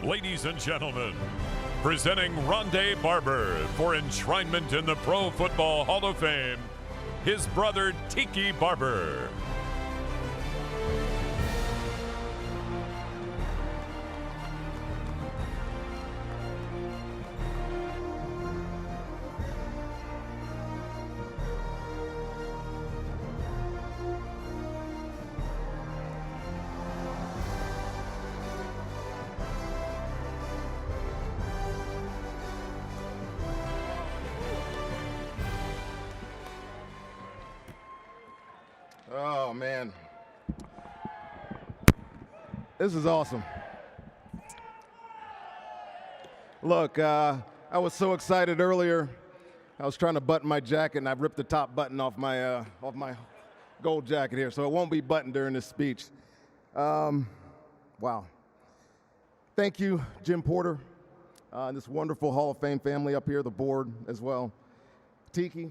Ladies and gentlemen, presenting Ronde Barber for enshrinement in the Pro Football Hall of Fame, his brother Tiki Barber. Oh, man. This is awesome. Look, I was so excited earlier. I was trying to button my jacket, and I ripped the top button off my gold jacket here, so it won't be buttoned during this speech. Wow. Thank you, Jim Porter, and this wonderful Hall of Fame family up here, the board as well. Tiki,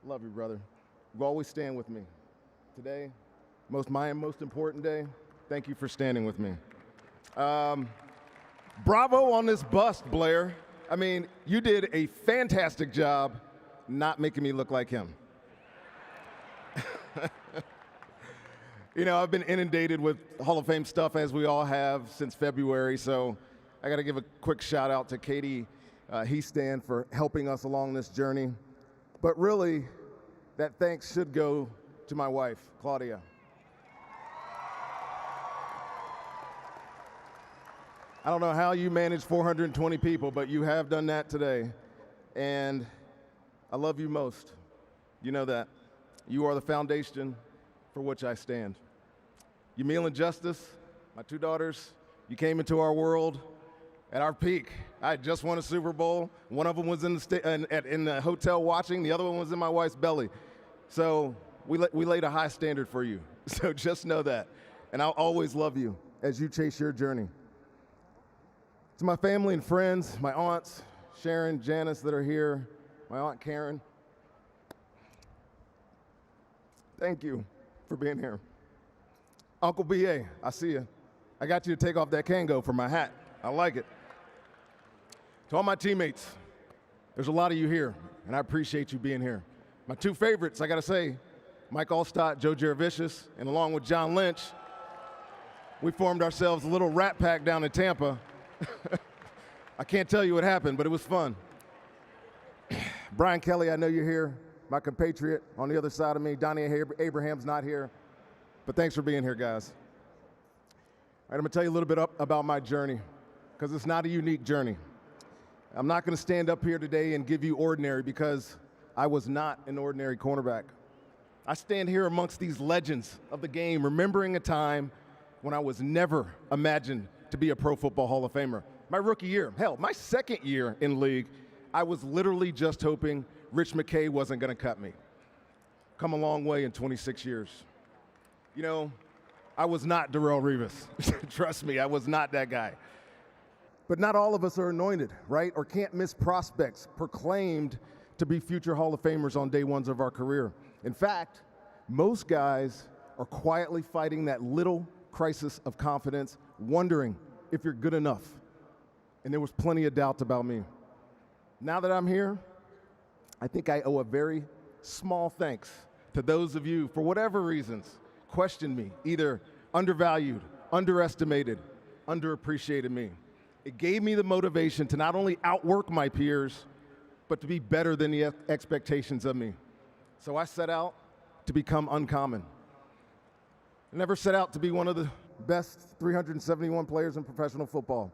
love you, brother. You always stand with me. Today, my most important day, thank you for standing with me. Bravo on this bust, Blair. I mean, you did a fantastic job not making me look like him. You know, I've been inundated with Hall of Fame stuff, as we all have, since February, so I got to give a quick shout out to Katie Heastan for helping us along this journey. But really, that thanks should go to my wife, Claudia. I don't know how you manage 420 people, but you have done that today. And I love you most. You know that. You are the foundation for which I stand. Yamil and Justice, my two daughters, you came into our world at our peak. I had just won a Super Bowl. One of them was in the hotel watching. The other one was in my wife's belly. So we laid a high standard for you. So just know that. And I'll always love you as you chase your journey. To my family and friends, my aunts, Sharon, Janice that are here, my aunt Karen, thank you for being here. Uncle B.A., I see you. I got you to take off that Kango for my hat. I like it. To all my teammates, there's a lot of you here, and I appreciate you being here. My two favorites, I gotta say, Mike Allstott, Joe Jaravicious, and along with John Lynch, we formed ourselves a little rat pack down in Tampa. I can't tell you what happened, but it was fun. Brian Kelly, I know you're here, my compatriot on the other side of me. Donnie Abraham's not here, but thanks for being here, guys. All right, I'm gonna tell you a little bit about my journey, because it's not a unique journey. I'm not gonna stand up here today and give you ordinary, because I was not an ordinary cornerback. I stand here amongst these legends of the game, remembering a time when I was never imagined to be a Pro Football Hall of Famer. My rookie year, hell, my second year in league, I was literally just hoping Rich McKay wasn't gonna cut me. Come a long way in 26 years. You know, I was not Darrelle Revis. Trust me, I was not that guy. But not all of us are anointed, right? Or can't miss prospects proclaimed to be future Hall of Famers on day ones of our career. In fact, most guys are quietly fighting that little crisis of confidence, wondering if you're good enough. And there was plenty of doubt about me. Now that I'm here, I think I owe a very small thanks to those of you, for whatever reasons, questioned me, either undervalued, underestimated, underappreciated me. It gave me the motivation to not only outwork my peers, but to be better than the expectations of me. So I set out to become uncommon. I never set out to be one of the best 371 players in professional football.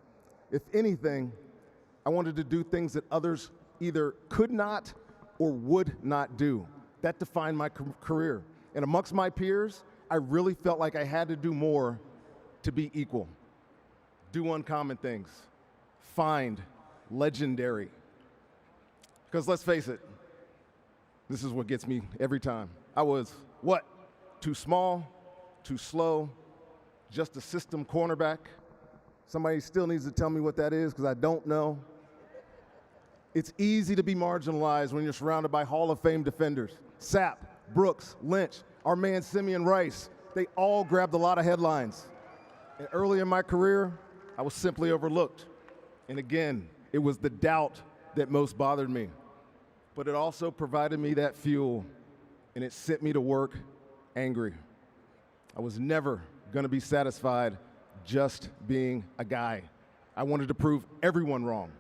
If anything, I wanted to do things that others either could not or would not do. That defined my career. And amongst my peers, I really felt like I had to do more to be equal. Do uncommon things. Find legendary. Because let's face it, this is what gets me every time. I was, what? Too small, too slow, just a system cornerback. Somebody still needs to tell me what that is, because I don't know. It's easy to be marginalized when you're surrounded by Hall of Fame defenders. Sapp, Brooks, Lynch, our man Simeon Rice, they all grabbed a lot of headlines. And early in my career, I was simply overlooked. And again, it was the doubt that most bothered me. But it also provided me that fuel, and it sent me to work angry. I was never going to be satisfied just being a guy. I wanted to prove everyone wrong,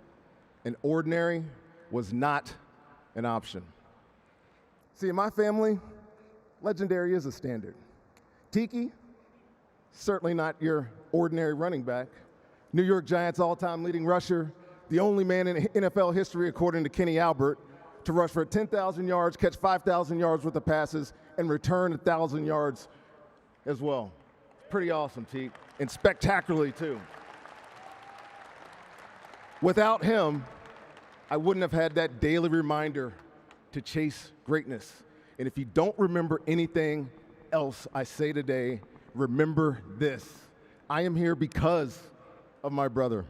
and ordinary was not an option. See, in my family, legendary is a standard. Tiki, certainly not your ordinary running back. New York Giants all-time leading rusher, the only man in NFL history, according to Kenny Albert, to rush for 10,000 yards, catch 5,000 yards worth of passes, and return 1,000 yards as well. Pretty awesome, Teak, and spectacularly too. Without him, I wouldn't have had that daily reminder to chase greatness. And if you don't remember anything else I say today, remember this. I am here because of my brother.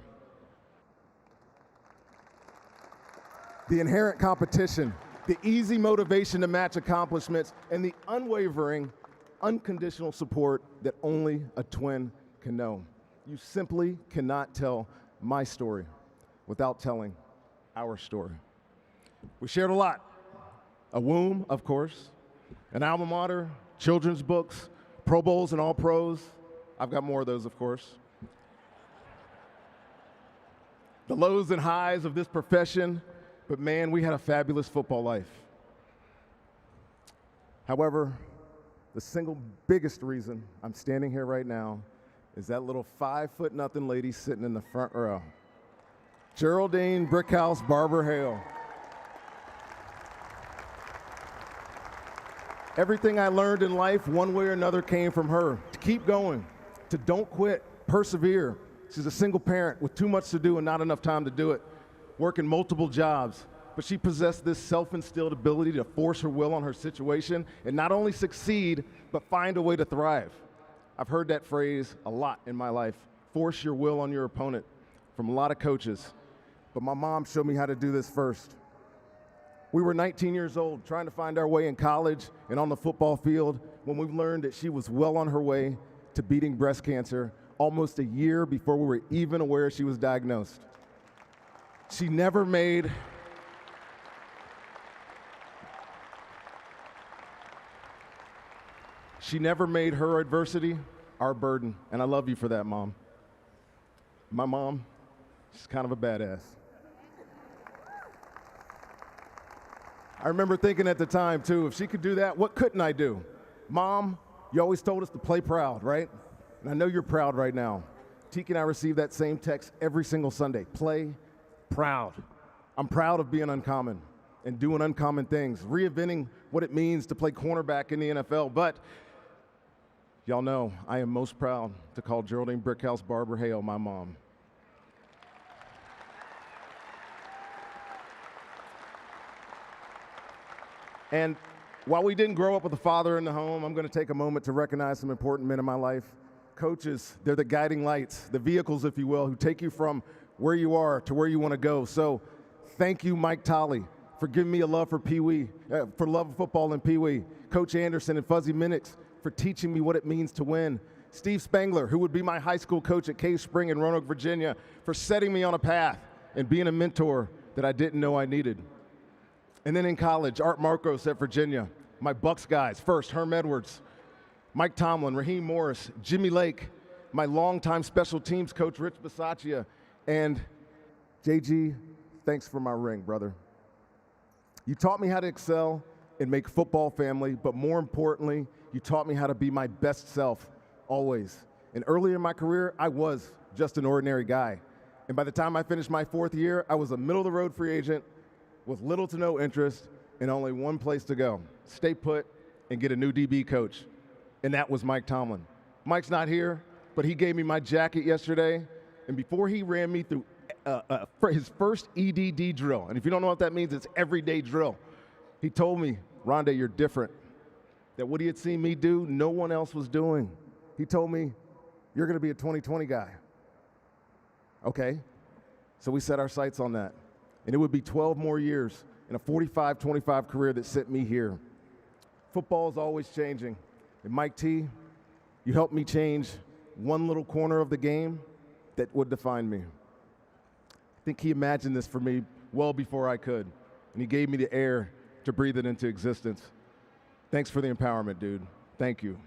The inherent competition, the easy motivation to match accomplishments, and the unwavering, unconditional support that only a twin can know. You simply cannot tell my story without telling our story. We shared a lot. A womb, of course, an alma mater, children's books, Pro Bowls and All Pros. I've got more of those, of course. The lows and highs of this profession, but man, we had a fabulous football life. However, the single biggest reason I'm standing here right now is that little 5'0" lady sitting in the front row. Geraldine Brickhouse Barber Hale. Everything I learned in life, one way or another, came from her. To keep going, to don't quit, persevere. She's a single parent with too much to do and not enough time to do it, working multiple jobs. But she possessed this self-instilled ability to force her will on her situation and not only succeed, but find a way to thrive. I've heard that phrase a lot in my life, force your will on your opponent, from a lot of coaches. But my mom showed me how to do this first. We were 19 years old, trying to find our way in college and on the football field when we learned that she was well on her way to beating breast cancer almost a year before we were even aware she was diagnosed. She never made her adversity our burden, and I love you for that, Mom. My mom, she's kind of a badass. I remember thinking at the time, too, if she could do that, what couldn't I do? Mom, you always told us to play proud, right? And I know you're proud right now. Tiki and I receive that same text every single Sunday. Play proud. I'm proud of being uncommon and doing uncommon things, reinventing what it means to play cornerback in the NFL. But y'all know I am most proud to call Geraldine Brickhouse Barber Hale my mom. And while we didn't grow up with a father in the home, I'm going to take a moment to recognize some important men in my life. Coaches, they're the guiding lights, the vehicles, if you will, who take you from where you are to where you want to go. So thank you, Mike Tolley, for giving me a love for Pee-wee, for love of football and Pee-wee. Coach Anderson and Fuzzy Minix for teaching me what it means to win. Steve Spangler, who would be my high school coach at Cave Spring in Roanoke, Virginia, for setting me on a path and being a mentor that I didn't know I needed. And then in college, Art Marcos at Virginia, my Bucks guys, first, Herm Edwards, Mike Tomlin, Raheem Morris, Jimmy Lake, my longtime special teams coach, Rich Bisaccia, and JG, thanks for my ring, brother. You taught me how to excel and make football family, but more importantly, you taught me how to be my best self, always. And earlier in my career, I was just an ordinary guy. And by the time I finished my 4th year, I was a middle-of-the-road free agent with little to no interest and only one place to go, stay put and get a new DB coach. And that was Mike Tomlin. Mike's not here, but he gave me my jacket yesterday, and before he ran me through for his first EDD drill, and if you don't know what that means, it's everyday drill, he told me, Ronde, you're different. That what he had seen me do, no one else was doing. He told me, you're going to be a 2020 guy. Okay, so we set our sights on that. And it would be 12 more years in a 45-25 career that sent me here. Football is always changing. And Mike T, you helped me change one little corner of the game, that would define me. I think he imagined this for me well before I could, and he gave me the air to breathe it into existence. Thanks for the empowerment, dude. Thank you.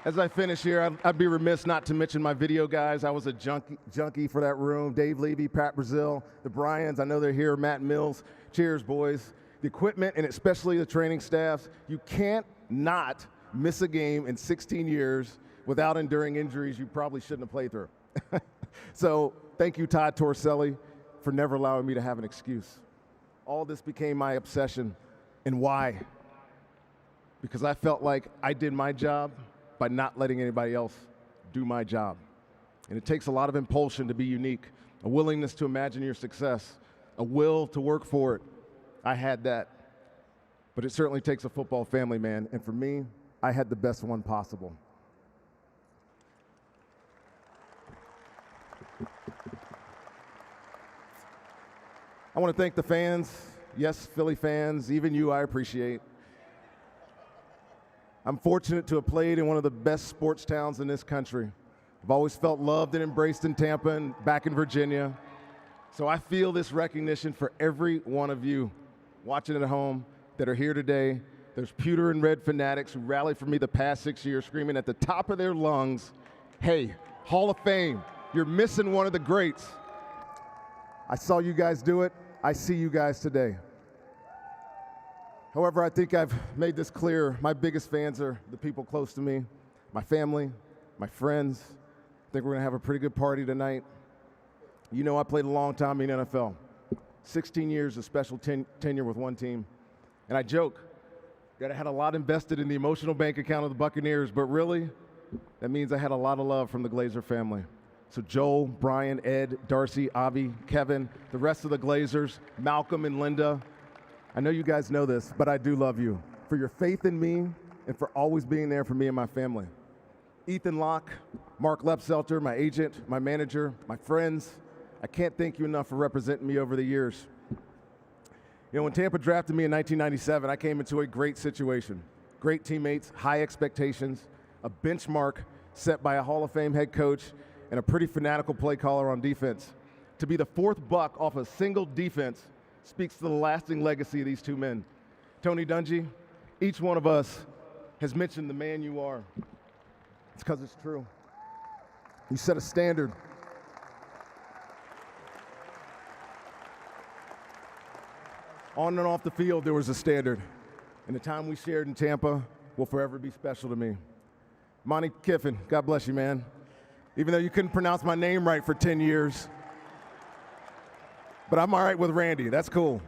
As I finish here, I'd be remiss not to mention my video guys. I was a junkie for that room. Dave Levy, Pat Brazil, the Bryans, I know they're here, Matt Mills. Cheers, boys. The equipment, and especially the training staffs. You can't not miss a game in 16 years without enduring injuries you probably shouldn't have played through. So thank you, Todd Torselli, for never allowing me to have an excuse. All this became my obsession. And why? Because I felt like I did my job by not letting anybody else do my job. And it takes a lot of impulsion to be unique, a willingness to imagine your success, a will to work for it. I had that. But it certainly takes a football family, man. And for me, I had the best one possible. I want to thank the fans. Yes, Philly fans, even you I appreciate. I'm fortunate to have played in one of the best sports towns in this country. I've always felt loved and embraced in Tampa and back in Virginia. So I feel this recognition for every one of you watching at home that are here today. There's pewter and red fanatics who rallied for me the past 6 years, screaming at the top of their lungs, hey, Hall of Fame, you're missing one of the greats. I saw you guys do it. I see you guys today. However, I think I've made this clear. My biggest fans are the people close to me, my family, my friends. I think we're going to have a pretty good party tonight. You know I played a long time in the NFL, 16 years of special tenure with one team. And I joke that I had a lot invested in the emotional bank account of the Buccaneers, but really, that means I had a lot of love from the Glazer family. So Joel, Brian, Ed, Darcy, Avi, Kevin, the rest of the Glazers, Malcolm and Linda. I know you guys know this, but I do love you for your faith in me and for always being there for me and my family. Ethan Locke, Mark Lepselter, my agent, my manager, my friends, I can't thank you enough for representing me over the years. You know, when Tampa drafted me in 1997, I came into a great situation. Great teammates, high expectations, a benchmark set by a Hall of Fame head coach, and a pretty fanatical play caller on defense. To be the fourth buck off a single defense speaks to the lasting legacy of these two men. Tony Dungy, each one of us has mentioned the man you are. It's because it's true. You set a standard. On and off the field, there was a standard. And the time we shared in Tampa will forever be special to me. Monty Kiffin, God bless you, man. Even though you couldn't pronounce my name right for 10 years. But I'm all right with Randy. That's cool.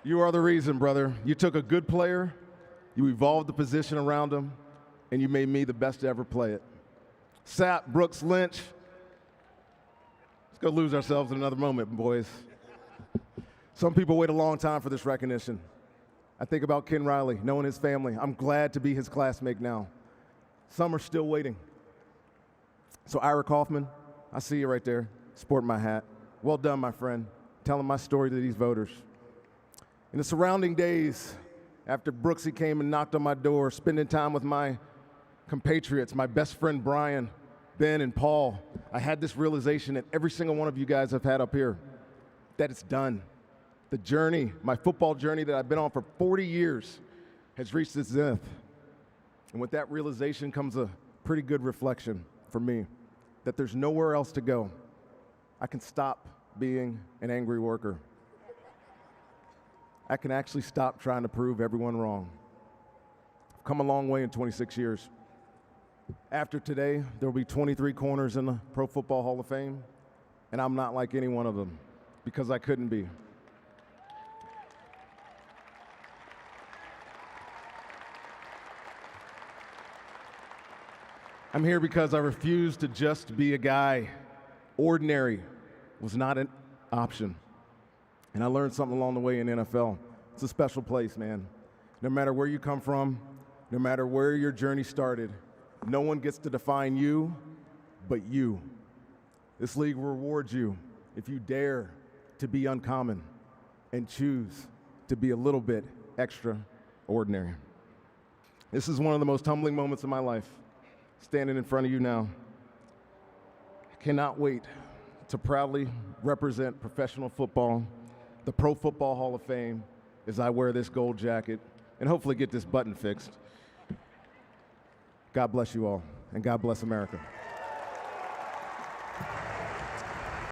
You are the reason, brother. You took a good player, you evolved the position around him, and you made me the best to ever play it. Sapp, Brooks, Lynch. Let's go lose ourselves in another moment, boys. Some people wait a long time for this recognition. I think about Ken Riley, knowing his family. I'm glad to be his classmate now. Some are still waiting. So Ira Kaufman, I see you right there, sporting my hat. Well done, my friend, telling my story to these voters. In the surrounding days, after Brooksy came and knocked on my door, spending time with my compatriots, my best friend Brian, Ben, and Paul, I had this realization that every single one of you guys have had up here, that it's done. The journey, my football journey that I've been on for 40 years, has reached its zenith. And with that realization comes a pretty good reflection for me, that there's nowhere else to go. I can stop being an angry worker. I can actually stop trying to prove everyone wrong. I've come a long way in 26 years. After today, there will be 23 corners in the Pro Football Hall of Fame, and I'm not like any one of them because I couldn't be. I'm here because I refuse to just be a guy. Ordinary was not an option. And I learned something along the way in NFL. It's a special place, man. No matter where you come from, no matter where your journey started, no one gets to define you but you. This league rewards you if you dare to be uncommon and choose to be a little bit extraordinary. This is one of the most humbling moments of my life, standing in front of you now. I cannot wait to proudly represent professional football, the Pro Football Hall of Fame, as I wear this gold jacket and hopefully get this button fixed. God bless you all, and God bless America.